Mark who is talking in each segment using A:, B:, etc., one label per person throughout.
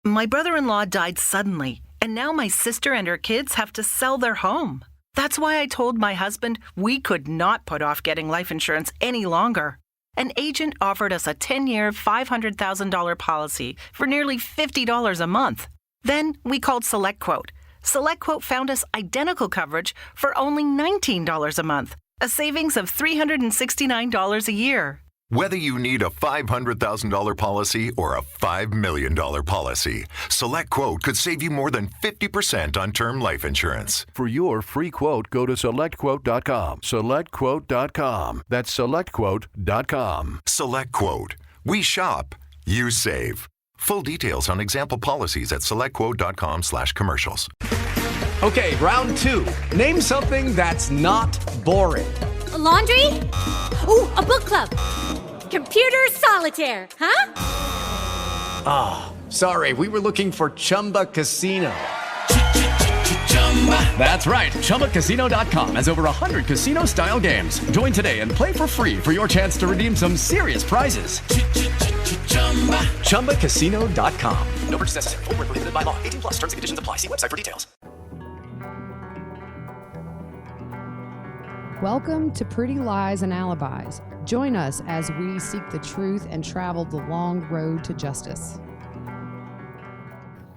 A: My brother-in-law died suddenly, and now my sister and her kids have to sell their home. That's why I told my husband we could not put off getting life insurance any longer. An agent offered us a 10-year, $500,000 policy for nearly $50 a month. Then we called SelectQuote. SelectQuote found us identical coverage for only $19 a month, a savings of $369 a year.
B: Whether you need a $500,000 policy or a $5 million policy, SelectQuote could save you more than 50% on term life insurance.
C: For your free quote, go to SelectQuote.com. SelectQuote.com. That's SelectQuote.com.
B: SelectQuote. We shop, you save. Full details on example policies at SelectQuote.com/commercials.
D: Okay, round two. Name something that's not boring.
E: A laundry? Ooh, a book club. Computer solitaire, huh?
D: Ah, sorry, we were looking for Chumba Casino. That's right, ChumbaCasino.com has over 100 casino-style games. Join today and play for free for your chance to redeem some serious prizes. ChumbaCasino.com. No purchase necessary. Void where prohibited by law. 18+. Terms and conditions apply. See website for details.
F: Welcome to Pretty Lies and Alibis. Join us as we seek the truth and travel the long road to justice.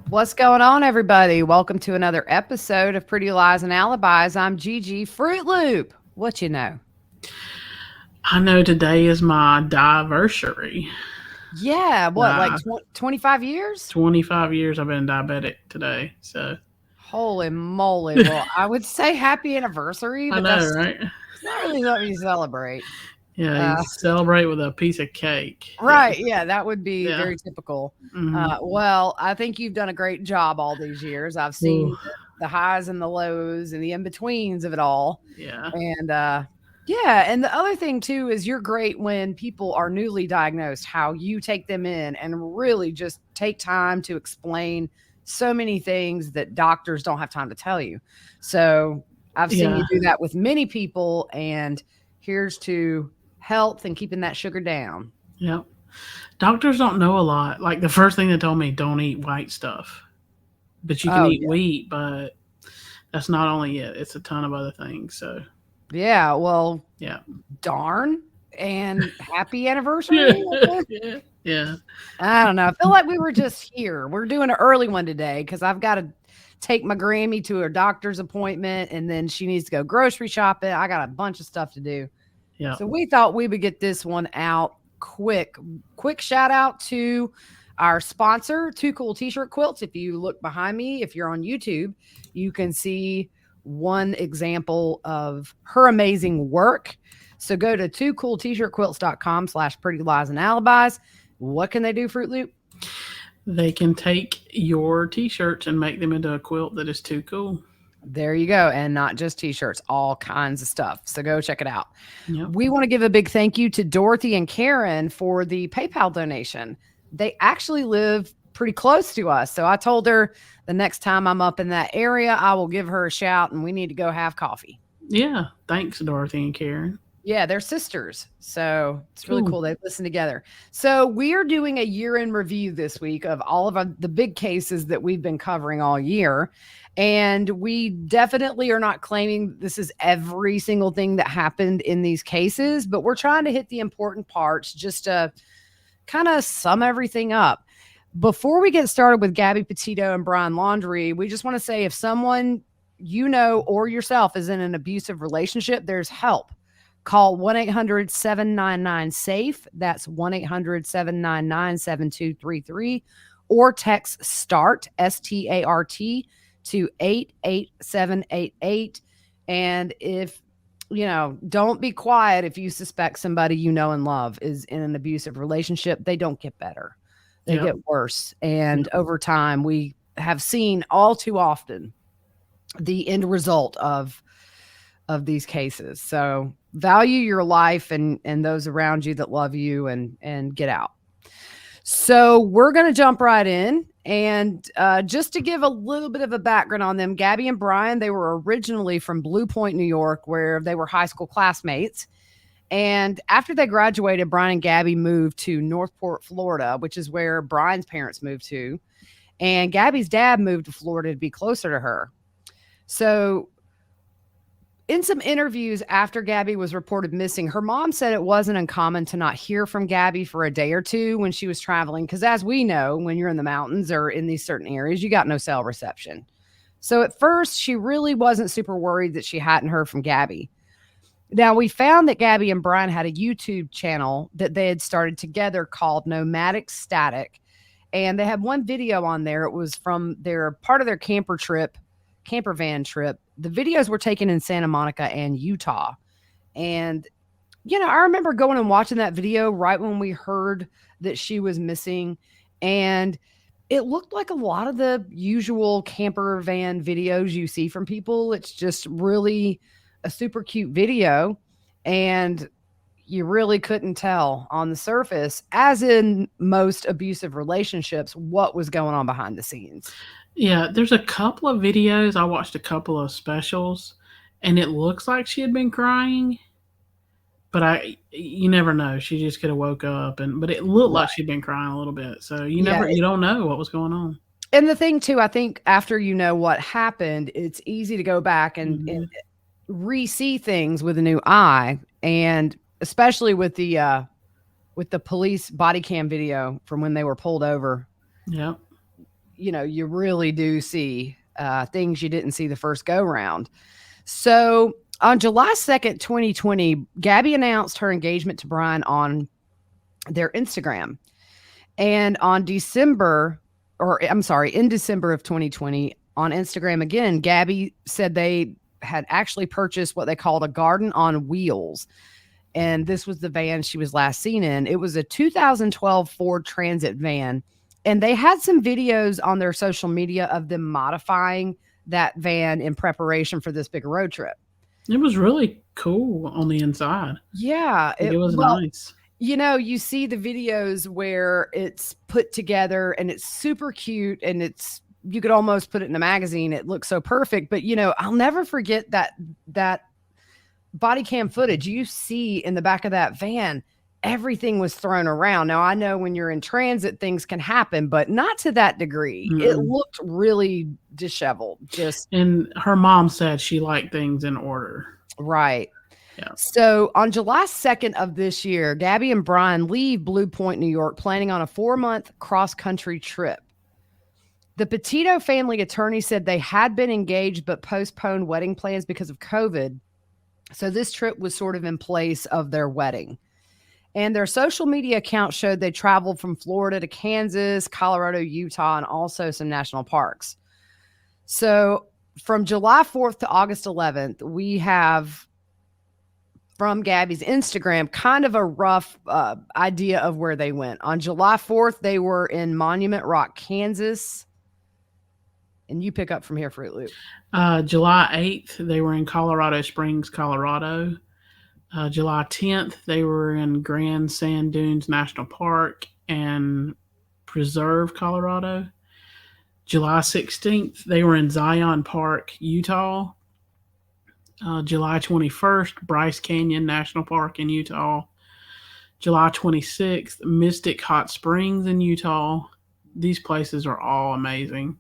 F: What's going on, everybody? Welcome to another episode of Pretty Lies and Alibis. I'm Gigi Fruit Loop. What you know?
G: I know today is my diversary.
F: Yeah, what, 25 years?
G: 25 years I've been diabetic today, so...
F: Holy moly. Well, I would say happy anniversary, but
G: I know, right?
F: It's not really what you celebrate.
G: Yeah, you celebrate with a piece of cake.
F: Right, yeah, that would be very typical.
G: Mm-hmm.
F: Well, I think you've done a great job all these years. I've seen the highs and the lows and the in-betweens of it all.
G: Yeah.
F: And and the other thing too is you're great when people are newly diagnosed, how you take them in and really just take time to explain so many things that doctors don't have time to tell you. So I've seen you do that with many people, and here's to health and keeping that sugar down.
G: Yep. Doctors don't know a lot. Like the first thing they told me, don't eat white stuff, but you can eat wheat, but that's not only it. It's a ton of other things. So
F: yeah, well, darn. And happy anniversary.
G: Yeah.
F: I don't know. I feel like we were just here. We're doing an early one today because I've got to take my Grammy to her doctor's appointment, and then she needs to go grocery shopping. I got a bunch of stuff to do.
G: Yeah.
F: So we thought we would get this one out quick. Quick shout out to our sponsor, Two Cool T-Shirt Quilts. If you look behind me, if you're on YouTube, you can see one example of her amazing work. So go to twocooltshirtquilts.com/prettyliesandalibis. What can they do, Fruit Loop?
G: They can take your t-shirts and make them into a quilt that is too cool.
F: There you go. And not just t-shirts, all kinds of stuff. So go check it out.
G: Yep.
F: We want to give a big thank you to Dorothy and Karen for the PayPal donation. They actually live pretty close to us. So I told her the next time I'm up in that area, I will give her a shout and we need to go have coffee.
G: Yeah. Thanks, Dorothy and Karen.
F: Yeah, they're sisters. So it's really cool. They listen together. So we are doing a year-end review this week of all of the big cases that we've been covering all year. And we definitely are not claiming this is every single thing that happened in these cases, but we're trying to hit the important parts just to kind of sum everything up. Before we get started with Gabby, Petito, and Brian Laundrie, we just want to say if someone you know or yourself is in an abusive relationship, there's help. Call 1-800-799-SAFE. That's 1-800-799-7233. Or text START, START, to 88788. And if, don't be quiet if you suspect somebody you know and love is in an abusive relationship. They don't get better. They get worse. And over time, we have seen all too often the end result of these cases. So value your life and those around you that love you and get out. So we're going to jump right in. And just to give a little bit of a background on them, Gabby and Brian, they were originally from Blue Point, New York, where they were high school classmates. And after they graduated, Brian and Gabby moved to Northport, Florida, which is where Brian's parents moved to. And Gabby's dad moved to Florida to be closer to her. So in some interviews after Gabby was reported missing, her mom said it wasn't uncommon to not hear from Gabby for a day or two when she was traveling. Because as we know, when you're in the mountains or in these certain areas, you got no cell reception. So at first, she really wasn't super worried that she hadn't heard from Gabby. Now, we found that Gabby and Brian had a YouTube channel that they had started together called Nomadic Static. And they had one video on there. It was from their part of their camper van trip. The videos were taken in Santa Monica and Utah. And, I remember going and watching that video right when we heard that she was missing. And it looked like a lot of the usual camper van videos you see from people. It's just really a super cute video. And you really couldn't tell on the surface, as in most abusive relationships, what was going on behind the scenes.
G: Yeah, there's a couple of videos. I watched a couple of specials, and it looks like she had been crying, but you never know. She just could have woke up, but it looked like she'd been crying a little bit. So you don't know what was going on.
F: And the thing too, I think after you know what happened, it's easy to go back and re-see things with a new eye, and especially with the police body cam video from when they were pulled over.
G: Yeah.
F: You really do see things you didn't see the first go round. So on July 2nd, 2020, Gabby announced her engagement to Brian on their Instagram. And in December of 2020, on Instagram again, Gabby said they had actually purchased what they called a garden on wheels. And this was the van she was last seen in. It was a 2012 Ford Transit van. And they had some videos on their social media of them modifying that van in preparation for this big road trip.
G: It was really cool on the inside.
F: Yeah.
G: It was nice.
F: You see the videos where it's put together and it's super cute and you could almost put it in a magazine. It looks so perfect. But, I'll never forget that body cam footage you see in the back of that van. Everything was thrown around. Now, I know when you're in transit, things can happen, but not to that degree. Mm-hmm. It looked really disheveled.
G: And her mom said she liked things in order.
F: Right.
G: Yeah.
F: So on July 2nd of this year, Gabby and Brian leave Blue Point, New York, planning on a 4-month cross-country trip. The Petito family attorney said they had been engaged but postponed wedding plans because of COVID. So this trip was sort of in place of their wedding. And their social media account showed they traveled from Florida to Kansas, Colorado, Utah, and also some national parks. So from July 4th to August 11th, we have from Gabby's Instagram kind of a rough idea of where they went. On July 4th, they were in Monument Rock, Kansas. And you pick up from here, Fruit Loop.
G: July 8th, they were in Colorado Springs, Colorado. July 10th, they were in Grand Sand Dunes National Park and Preserve, Colorado. July 16th, they were in Zion Park, Utah. July 21st, Bryce Canyon National Park in Utah. July 26th, Mystic Hot Springs in Utah. These places are all amazing.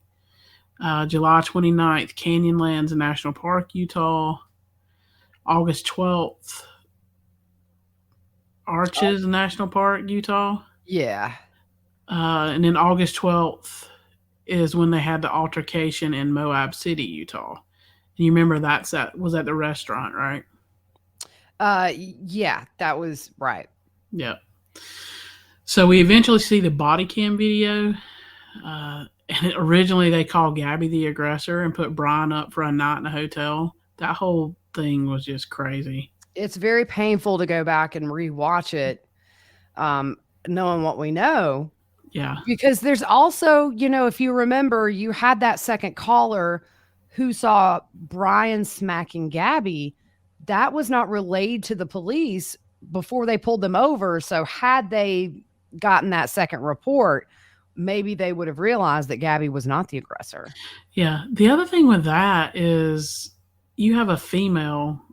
G: July 29th, Canyonlands National Park, Utah. August 12th, Arches National Park, Utah.
F: Yeah.
G: And then August 12th is when they had the altercation in Moab City, Utah. And you remember was at the restaurant, right?
F: Yeah, that was right.
G: Yeah. So we eventually see the body cam video. And originally they called Gabby the aggressor and put Brian up for a night in a hotel. That whole thing was just crazy.
F: It's very painful to go back and rewatch it, knowing what we know.
G: Yeah.
F: Because there's also, if you remember, you had that second caller who saw Brian smacking Gabby. That was not relayed to the police before they pulled them over. So had they gotten that second report, maybe they would have realized that Gabby was not the aggressor.
G: Yeah. The other thing with that is you have a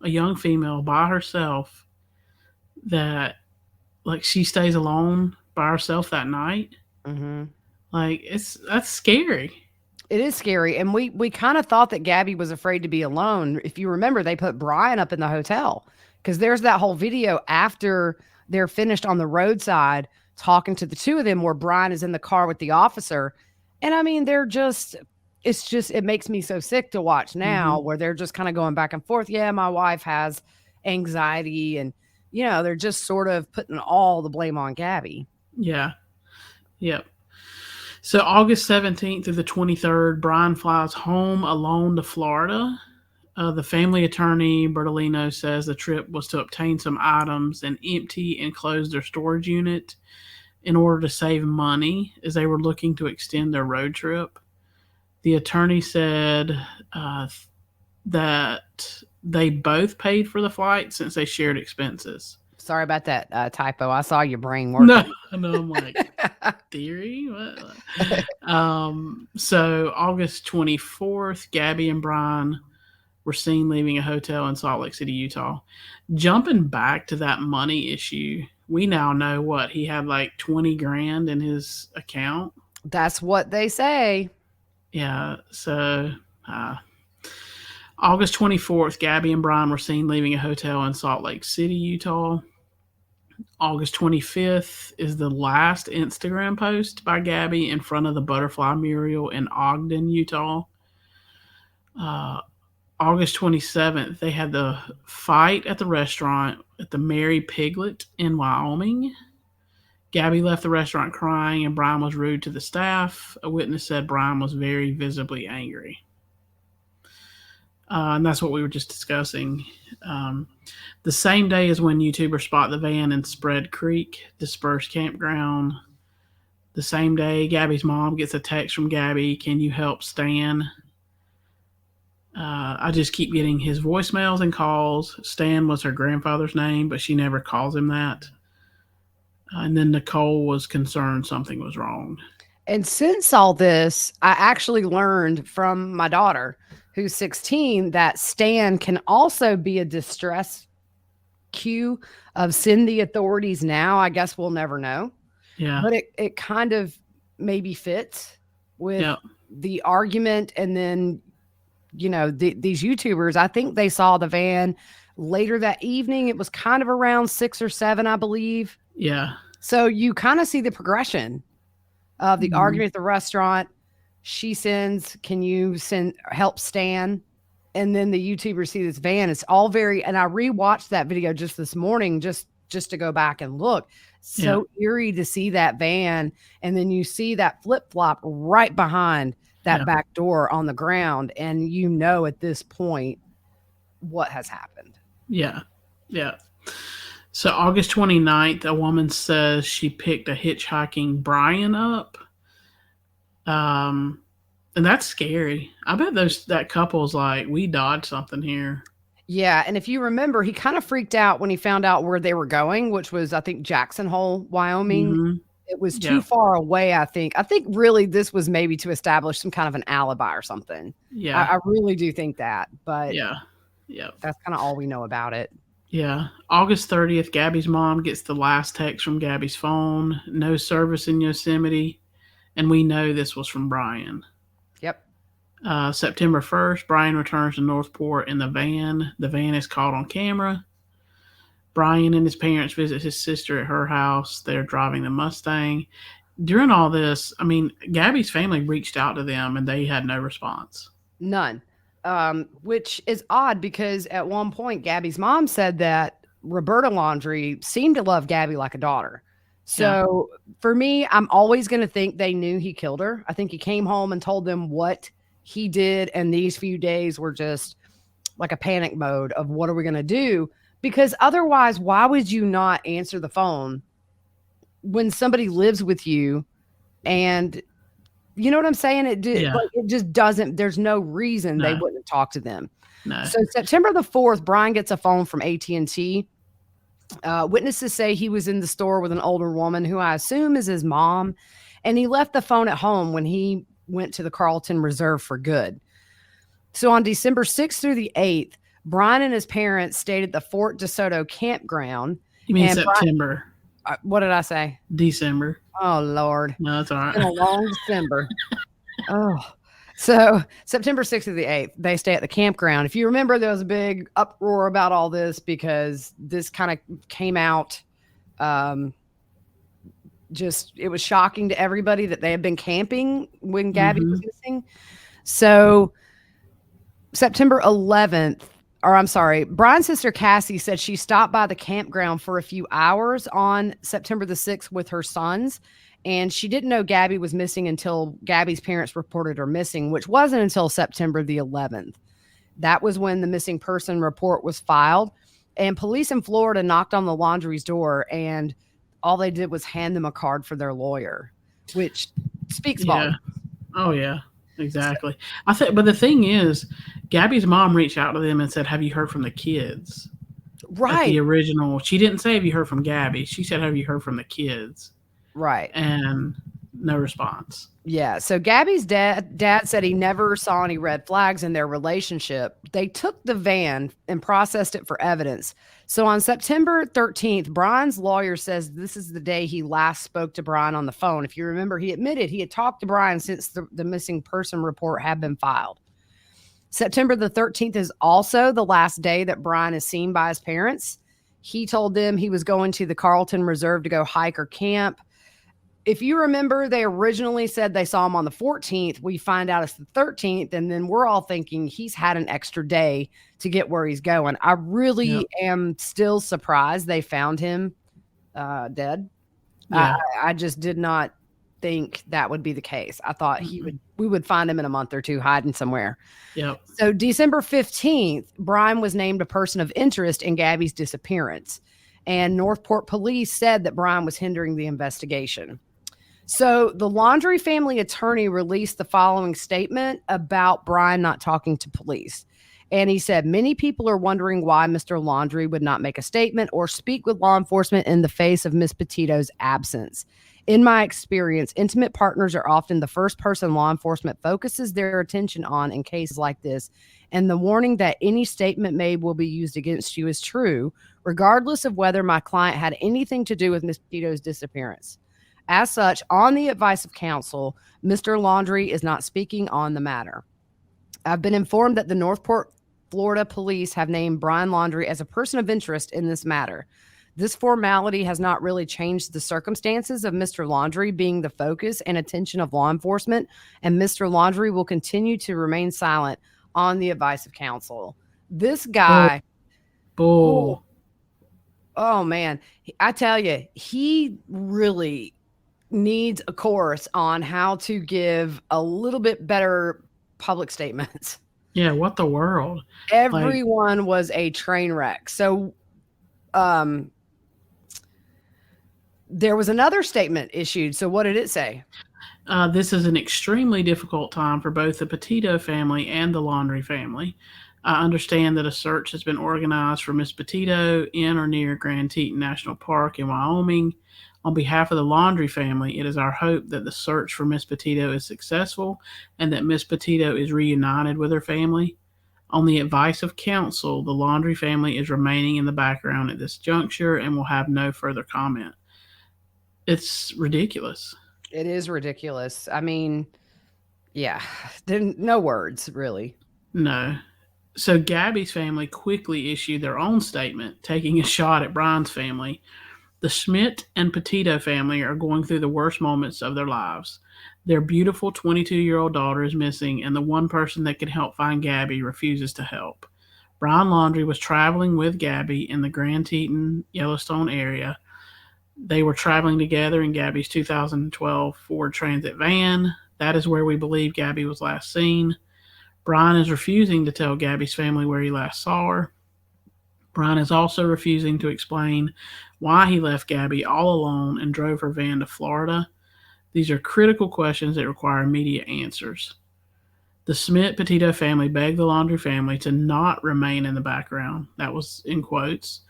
G: young female by herself that, like, she stays alone by herself that night.
F: Mm-hmm.
G: Like that's scary.
F: It is scary. And we kind of thought that Gabby was afraid to be alone. If you remember, they put Brian up in the hotel because there's that whole video after they're finished on the roadside talking to the two of them where Brian is in the car with the officer. And I mean, it makes me so sick to watch now where they're just kind of going back and forth. Yeah, my wife has anxiety and, they're just sort of putting all the blame on Gabby.
G: Yeah. Yep. So August 17th through the 23rd, Brian flies home alone to Florida. The family attorney, Bertolino, says the trip was to obtain some items and empty and close their storage unit in order to save money as they were looking to extend their road trip. The attorney said that they both paid for the flight since they shared expenses.
F: Sorry about that typo. I saw your brain working.
G: No, I'm like, theory? What? So August 24th, Gabby and Brian were seen leaving a hotel in Salt Lake City, Utah. Jumping back to that money issue, we now know what he had like 20 grand in his account.
F: That's what they say.
G: Yeah. So August 24th, Gabby and Brian were seen leaving a hotel in Salt Lake City, Utah. August 25th is the last Instagram post by Gabby in front of the butterfly mural in Ogden, Utah. August 27th, they had the fight at the restaurant at the Mary Piglet in Wyoming. Gabby left the restaurant crying and Brian was rude to the staff. A witness said Brian was very visibly angry. And that's what we were just discussing. The same day is when YouTubers spot the van in Spread Creek, dispersed campground. The same day, Gabby's mom gets a text from Gabby, "Can you help Stan?" I just keep getting his voicemails and calls. Stan was her grandfather's name, but she never calls him that. And then Nicole was concerned something was wrong.
F: And since all this, I actually learned from my daughter, who's 16, that Stan can also be a distress cue of send the authorities now. I guess we'll never know.
G: Yeah.
F: But it kind of maybe fits with the argument. And then, these YouTubers, I think they saw the van later that evening. It was kind of around 6 or 7, I believe.
G: Yeah.
F: So you kind of see the progression of the argument at the restaurant. She sends, "Can you help Stan?" And then the YouTubers see this van. It's all and I rewatched that video just this morning, just to go back and look. So eerie to see that van. And then you see that flip-flop right behind that back door on the ground. And at this point what has happened.
G: Yeah. Yeah. So August 29th, a woman says she picked a hitchhiking Brian up. And that's scary. I bet that couple's like, we dodged something here.
F: Yeah. And if you remember, he kind of freaked out when he found out where they were going, which was, I think, Jackson Hole, Wyoming. Mm-hmm. It was too far away, I think. I think really this was maybe to establish some kind of an alibi or something.
G: Yeah.
F: I really do think that. But
G: yeah,
F: that's kind of all we know about it.
G: Yeah. August 30th, Gabby's mom gets the last text from Gabby's phone. No service in Yosemite. And we know this was from Brian.
F: Yep.
G: September 1st, Brian returns to Northport in the van. The van is caught on camera. Brian and his parents visit his sister at her house. They're driving the Mustang. During all this, Gabby's family reached out to them and they had no response.
F: None. Which is odd because at one point, Gabby's mom said that Roberta Laundrie seemed to love Gabby like a daughter. So for me, I'm always going to think they knew he killed her. I think he came home and told them what he did. And these few days were just like a panic mode of what are we going to do? Because otherwise, why would you not answer the phone when somebody lives with you? And you know what I'm saying? It just doesn't, there's no reason they wouldn't talk to them.
G: No.
F: So September the 4th, Brian gets a phone from AT&T. Witnesses say he was in the store with an older woman who I assume is his mom. And he left the phone at home when he went to the Carlton Reserve for good. So on December 6th through the 8th, Brian and his parents stayed at the Fort DeSoto campground.
G: You mean September?
F: What did I say?
G: December.
F: Oh, Lord.
G: No, that's all right.
F: It's been a long December. Oh. So September 6th to the 8th, they stay at the campground. If you remember, there was a big uproar about all this because this kind of came out. It was shocking to everybody that they had been camping when Gabby was missing. So September 11th, or I'm sorry, Brian's sister Cassie said she stopped by the campground for a few hours on September the 6th with her sons. And she didn't know Gabby was missing until Gabby's parents reported her missing, which wasn't until September the 11th. That was when the missing person report was filed. And police in Florida knocked on the laundry's door, and all they did was hand them a card for their lawyer, which speaks volumes.
G: Oh, yeah, exactly. But the thing is, Gabby's mom reached out to them and said, "Have you heard from the kids?"
F: Right.
G: At the original, she didn't say, "Have you heard from Gabby?" She said, "Have you heard from the kids?"
F: Right.
G: And no response.
F: Yeah. So Gabby's dad said he never saw any red flags in their relationship. They took the van and processed it for evidence. So on September 13th, Brian's lawyer says this is the day he last spoke to Brian on the phone. If you remember, he admitted he had talked to Brian since the missing person report had been filed. September the 13th is also the last day that Brian is seen by his parents. He told them he was going to the Carlton Reserve to go hike or camp. If you remember, they originally said they saw him on the 14th. We find out it's the 13th, and then we're all thinking he's had an extra day to get where he's going. I really am still surprised they found him dead.
G: Yeah.
F: I just did not think that would be the case. I thought we would find him in a month or two hiding somewhere.
G: Yep.
F: So December 15th, Brian was named a person of interest in Gabby's disappearance, and Northport police said that Brian was hindering the investigation. So the Laundrie family attorney released the following statement about Brian not talking to police. And he said, many people are wondering why Mr. Laundrie would not make a statement or speak with law enforcement in the face of Miss Petito's absence. In my experience, intimate partners are often the first person law enforcement focuses their attention on in cases like this. And the warning that any statement made will be used against you is true, regardless of whether my client had anything to do with Miss Petito's disappearance. As such, on the advice of counsel, Mr. Laundrie is not speaking on the matter. I've been informed that the Northport, Florida police have named Brian Laundrie as a person of interest in this matter. This formality has not really changed the circumstances of Mr. Laundrie being the focus and attention of law enforcement, and Mr. Laundrie will continue to remain silent on the advice of counsel. This guy... Oh, man. I tell you, he really needs a course on how to give a little bit better public statements.
G: Yeah, what the world?
F: Everyone was a train wreck. So there was another statement issued. So what did it say?
G: This is an extremely difficult time for both the Petito family and the Laundrie family. I understand that a search has been organized for Miss Petito in or near Grand Teton National Park in Wyoming. On behalf of the Laundrie family, it is our hope that the search for Miss Petito is successful and that Miss Petito is reunited with her family. On the advice of counsel, the Laundrie family is remaining in the background at this juncture and will have no further comment. It's ridiculous.
F: It is ridiculous. I mean, yeah, no words, really.
G: No. So Gabby's family quickly issued their own statement, taking a shot at Brian's family. The Schmidt and Petito family are going through the worst moments of their lives. Their beautiful 22-year-old daughter is missing, and the one person that could help find Gabby refuses to help. Brian Laundrie was traveling with Gabby in the Grand Teton, Yellowstone area. They were traveling together in Gabby's 2012 Ford Transit van. That is where we believe Gabby was last seen. Brian is refusing to tell Gabby's family where he last saw her. Brian is also refusing to explain why he left Gabby all alone and drove her van to Florida. These are critical questions that require immediate answers. The Smith-Petito family begged the Laundrie family to not remain in the background, that was in quotes,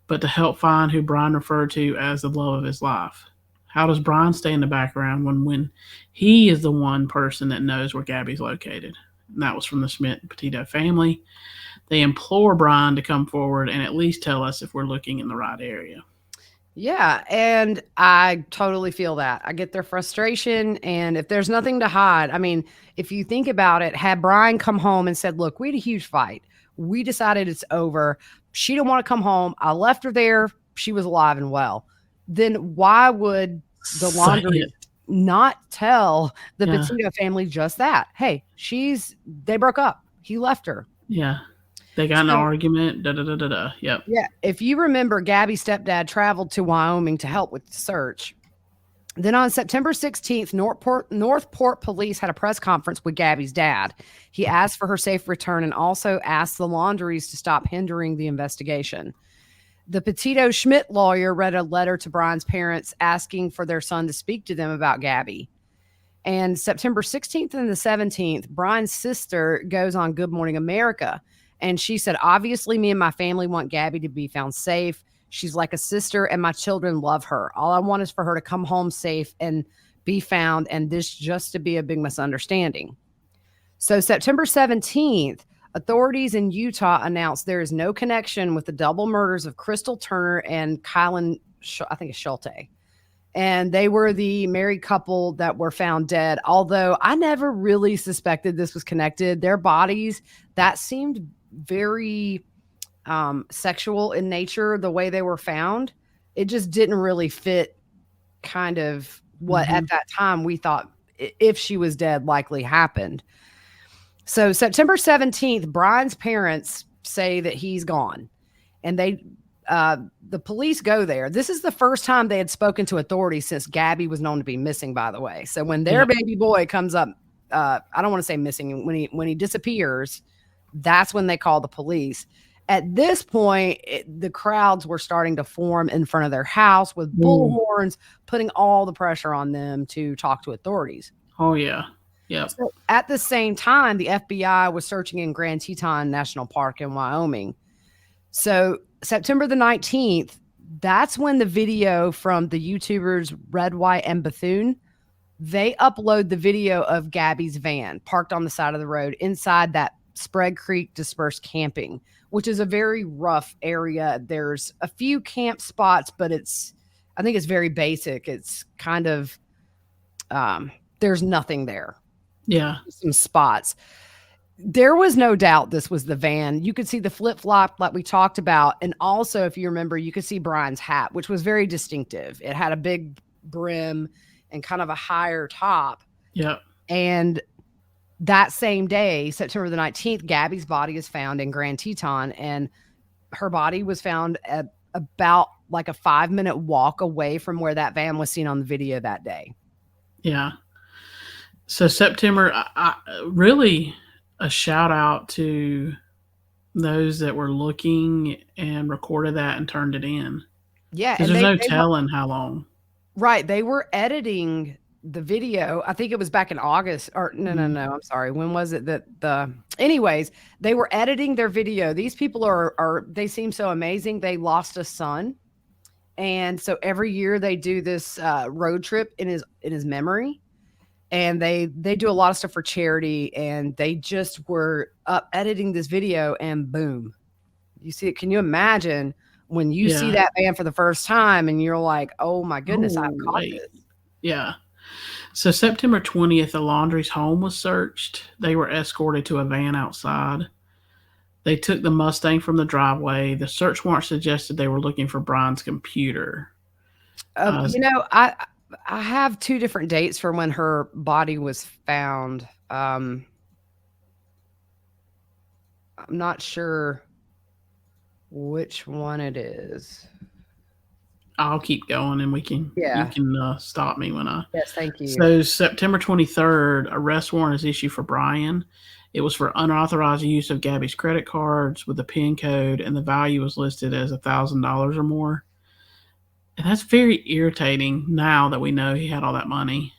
G: but to help find who Brian referred to as the love of his life. How does Brian stay in the background when he is the one person that knows where Gabby's located? And that was from the Smith-Petito family. They implore Brian to come forward and at least tell us if we're looking in the right area.
F: Yeah, and I totally feel that. I get their frustration, and if there's nothing to hide, I mean, if you think about it, had Brian come home and said, "Look, we had a huge fight. We decided it's over. She didn't want to come home. I left her there. She was alive and well." Then why would the
G: Say
F: laundry
G: it.
F: not tell the
G: Yeah.
F: Petito family just that? Hey, they broke up. He left her.
G: Yeah. They got in an
F: So
G: argument. Da da da da da. Yep.
F: yeah, if you remember, Gabby's stepdad traveled to Wyoming to help with the search. Then on September 16th, Northport police had a press conference with Gabby's dad. He asked for her safe return and also asked the laundries to stop hindering the investigation. The Petito Schmidt lawyer read a letter to Brian's parents asking for their son to speak to them about Gabby. And September 16th and the 17th, Brian's sister goes on Good Morning America. And she said, obviously, me and my family want Gabby to be found safe. She's like a sister, and my children love her. All I want is for her to come home safe and be found, and this just to be a big misunderstanding. So September 17th, authorities in Utah announced there is no connection with the double murders of Crystal Turner and Kylan, I think it's Schulte. And they were the married couple that were found dead. Although I never really suspected this was connected. Their bodies, that seemed very sexual in nature, the way they were found. It just didn't really fit kind of what at that time we thought, if she was dead, likely happened. So September 17th, Brian's parents say that he's gone, and the police go there. This is the first time they had spoken to authorities since Gabby was known to be missing, by the way. So when their baby boy comes up, I don't want to say missing, when he disappears, that's when they call the police. At this point, the crowds were starting to form in front of their house with bullhorns, putting all the pressure on them to talk to authorities.
G: Oh, yeah. Yeah.
F: So at the same time, the FBI was searching in Grand Teton National Park in Wyoming. So September the 19th, that's when the video from the YouTubers Red, White, and Bethune, they upload the video of Gabby's van parked on the side of the road inside that Spread Creek dispersed camping, which is a very rough area. There's a few camp spots, but I think it's very basic. It's kind of, there's nothing there.
G: Yeah.
F: Some spots. There was no doubt this was the van. You could see the flip-flop like we talked about. And also, if you remember, you could see Brian's hat, which was very distinctive. It had a big brim and kind of a higher top.
G: Yeah.
F: And that same day, September the 19th, Gabby's body is found in Grand Teton, and her body was found at about like a 5-minute walk away from where that van was seen on the video that day.
G: Yeah. So September, I really a shout out to those that were looking and recorded that and turned it in.
F: Yeah.
G: Because there's no telling how long.
F: Right. They were editing the video. I think it was back in August or no. I'm sorry. When was it anyways, they were editing their video. These people they seem so amazing. They lost a son. And so every year they do this road trip in his memory. And they do a lot of stuff for charity, and they just were up editing this video, and boom, you see it. Can you imagine when you see that band for the first time and you're like, oh my goodness, I've caught this.
G: Yeah. So September 20th, the laundry's home was searched. They were escorted to a van outside. They took the Mustang from the driveway. The search warrant suggested they were looking for Brian's computer.
F: I have two different dates for when her body was found. I'm not sure which one it is.
G: I'll keep going, and you can stop me when I.
F: Yes, thank you.
G: So September 23rd, arrest warrant is issued for Brian. It was for unauthorized use of Gabby's credit cards with a PIN code, and the value was listed as $1,000 or more. And that's very irritating now that we know he had all that money.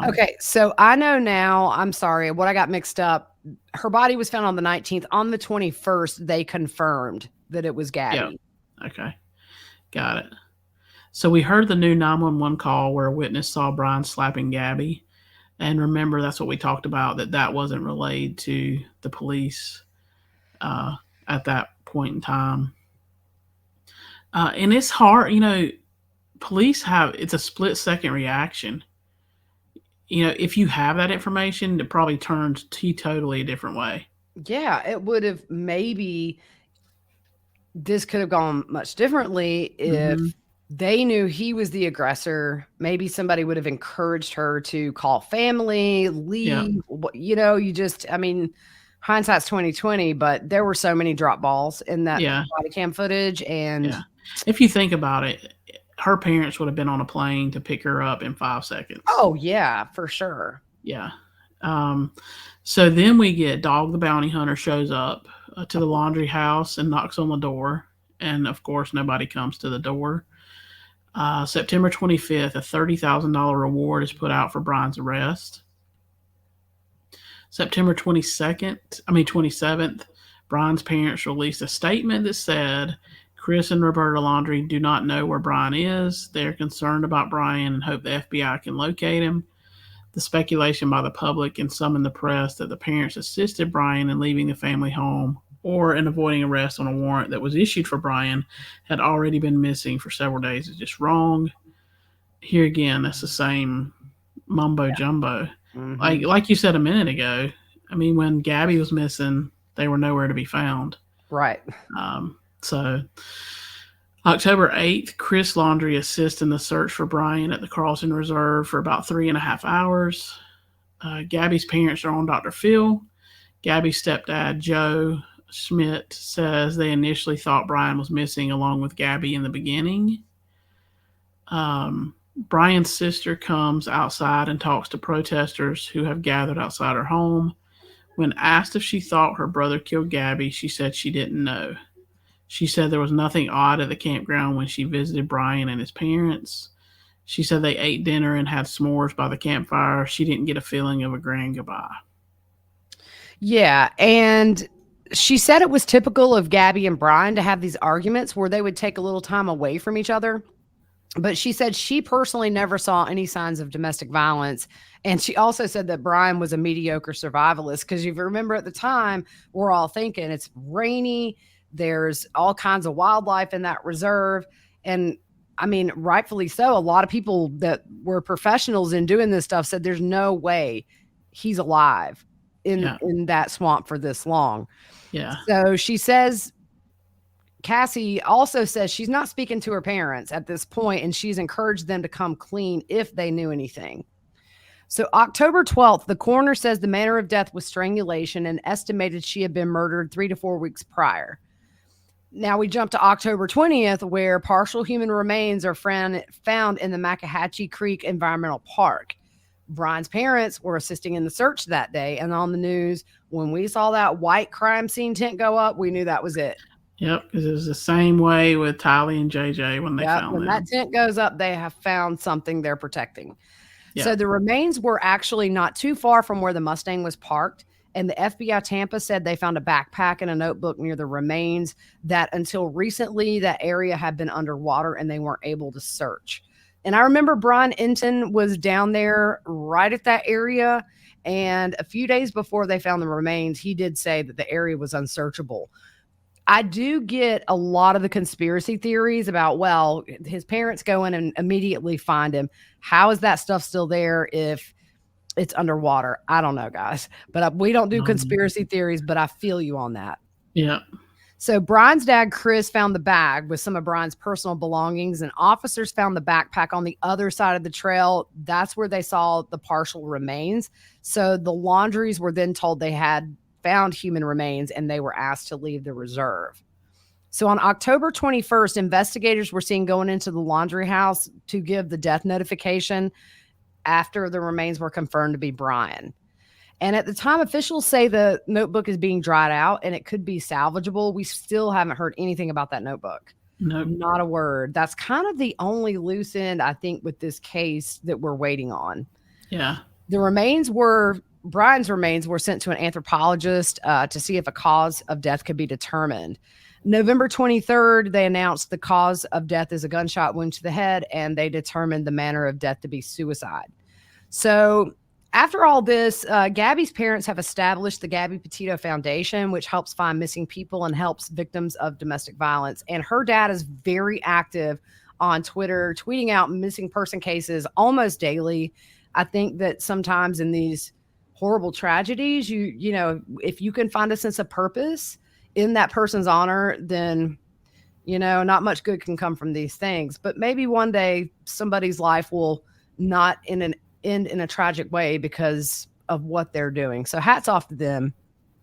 F: Okay, so I know now, I'm sorry, what I got mixed up. Her body was found on the 19th. On the 21st, they confirmed that it was Gabby.
G: Yep. Okay, got it. So we heard the new 911 call where a witness saw Brian slapping Gabby. And remember, that's what we talked about, that wasn't relayed to the police at that point in time. And it's hard, police it's a split-second reaction. If you have that information, it probably turns totally a different way.
F: Yeah, it would have maybe this could have gone much differently if they knew he was the aggressor. Maybe somebody would have encouraged her to call family, leave. Yeah. Hindsight's 2020, but there were so many drop balls in that body cam footage. And
G: if you think about it, her parents would have been on a plane to pick her up in 5 seconds.
F: Oh yeah, for sure.
G: Yeah. So then we get Dog the Bounty Hunter shows up to the laundry house and knocks on the door. And of course, nobody comes to the door. September 25th, a $30,000 reward is put out for Brian's arrest. September 27th, Brian's parents released a statement that said, Chris and Roberta Laundrie do not know where Brian is. They're concerned about Brian and hope the FBI can locate him. The speculation by the public and some in the press that the parents assisted Brian in leaving the family home or in avoiding arrest on a warrant that was issued for Brian had already been missing for several days is just wrong. Here again, that's the same mumbo jumbo. Like you said a minute ago, when Gabby was missing, they were nowhere to be found.
F: Right.
G: So October 8th, Chris Laundrie assists in the search for Brian at the Carlson Reserve for about 3.5 hours. Gabby's parents are on Dr. Phil. Gabby's stepdad, Joe Schmidt, says they initially thought Brian was missing along with Gabby in the beginning. Brian's sister comes outside and talks to protesters who have gathered outside her home. When asked if she thought her brother killed Gabby, she said she didn't know. She said there was nothing odd at the campground when she visited Brian and his parents. She said they ate dinner and had s'mores by the campfire. She didn't get a feeling of a grand goodbye.
F: Yeah, and she said it was typical of Gabby and Brian to have these arguments where they would take a little time away from each other. But she said she personally never saw any signs of domestic violence. And she also said that Brian was a mediocre survivalist. Because if you remember at the time, we're all thinking it's rainy. There's all kinds of wildlife in that reserve. And rightfully so. A lot of people that were professionals in doing this stuff said there's no way he's alive in that swamp for this long. Yeah. So she says, Cassie also says she's not speaking to her parents at this point, and she's encouraged them to come clean if they knew anything. So October 12th, the coroner says the manner of death was strangulation and estimated she had been murdered 3 to 4 weeks prior. Now we jump to October 20th, where partial human remains are found in the Macahachie Creek Environmental Park. Brian's parents were assisting in the search that day, and on the news, when we saw that white crime scene tent go up, we knew that was it.
G: Yep, because it was the same way with Tylee and JJ when they found them.
F: When that tent goes up, they have found something they're protecting. Yep. So the remains were actually not too far from where the Mustang was parked, and the FBI Tampa said they found a backpack and a notebook near the remains that until recently that area had been underwater and they weren't able to search. And I remember Brian Enton was down there right at that area, and a few days before they found the remains, he did say that the area was unsearchable. I do get a lot of the conspiracy theories about, well, his parents go in and immediately find him. How is that stuff still there if it's underwater? I don't know, guys. But we don't do conspiracy theories, but I feel you on that.
G: Yeah.
F: So Brian's dad, Chris, found the bag with some of Brian's personal belongings, and officers found the backpack on the other side of the trail. That's where they saw the partial remains. So the Laundries were then told they had found human remains, and they were asked to leave the reserve. So on October 21st, investigators were seen going into the laundry house to give the death notification after the remains were confirmed to be Brian. And at the time, officials say the notebook is being dried out and it could be salvageable. We still haven't heard anything about that notebook.
G: No,
F: not a word. That's kind of the only loose end, I think, with this case that we're waiting on.
G: Yeah.
F: Brian's remains were sent to an anthropologist to see if a cause of death could be determined. November 23rd, they announced the cause of death is a gunshot wound to the head, and they determined the manner of death to be suicide. So after all this, Gabby's parents have established the Gabby Petito Foundation, which helps find missing people and helps victims of domestic violence. And her dad is very active on Twitter, tweeting out missing person cases almost daily. I think that sometimes in these horrible tragedies, you know, if you can find a sense of purpose in that person's honor, then, you know, not much good can come from these things. But maybe one day somebody's life will not end in a tragic way because of what they're doing. So hats off to them.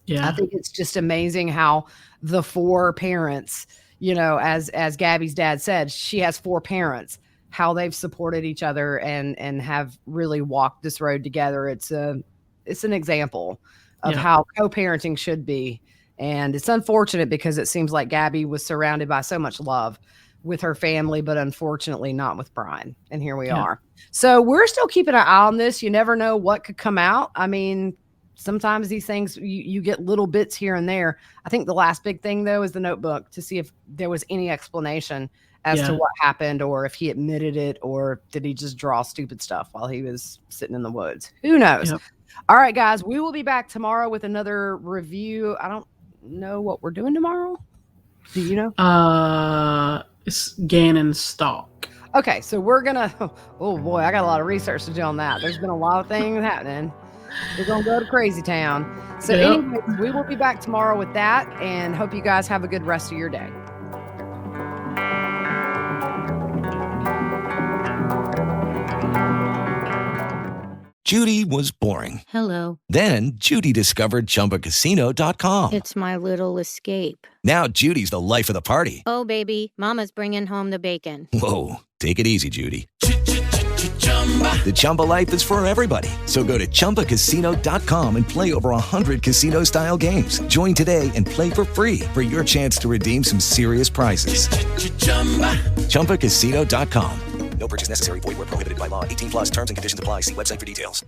F: Yeah. I think it's just amazing how the 4 parents, you know, as Gabby's dad said, she has 4 parents, how they've supported each other and have really walked this road together. It's an example of how co-parenting should be. And it's unfortunate because it seems like Gabby was surrounded by so much love with her family, but unfortunately not with Brian. And here we are. So we're still keeping an eye on this. You never know what could come out. I mean, sometimes these things, you get little bits here and there. I think the last big thing, though, is the notebook to see if there was any explanation as to what happened, or if he admitted it, or did he just draw stupid stuff while he was sitting in the woods? Who knows? Yep. All right, guys, we will be back tomorrow with another review. I don't know what we're doing tomorrow. Do you know?
G: It's Gannon Stalk.
F: Okay, so we're gonna, oh boy, I got a lot of research to do on that. There's been a lot of things happening. We're gonna go to Crazy Town. So anyways, we will be back tomorrow with that, and hope you guys have a good rest of your day.
H: Judy was boring.
I: Hello.
H: Then Judy discovered ChumbaCasino.com.
I: It's my little escape.
H: Now Judy's the life of the party.
I: Oh, baby, mama's bringing home the bacon.
H: Whoa, take it easy, Judy. The Chumba life is for everybody. So go to ChumbaCasino.com and play over 100 casino-style games. Join today and play for free for your chance to redeem some serious prizes. ChumbaCasino.com. No purchase necessary. Void where prohibited by law. 18+ terms and conditions apply. See website for details.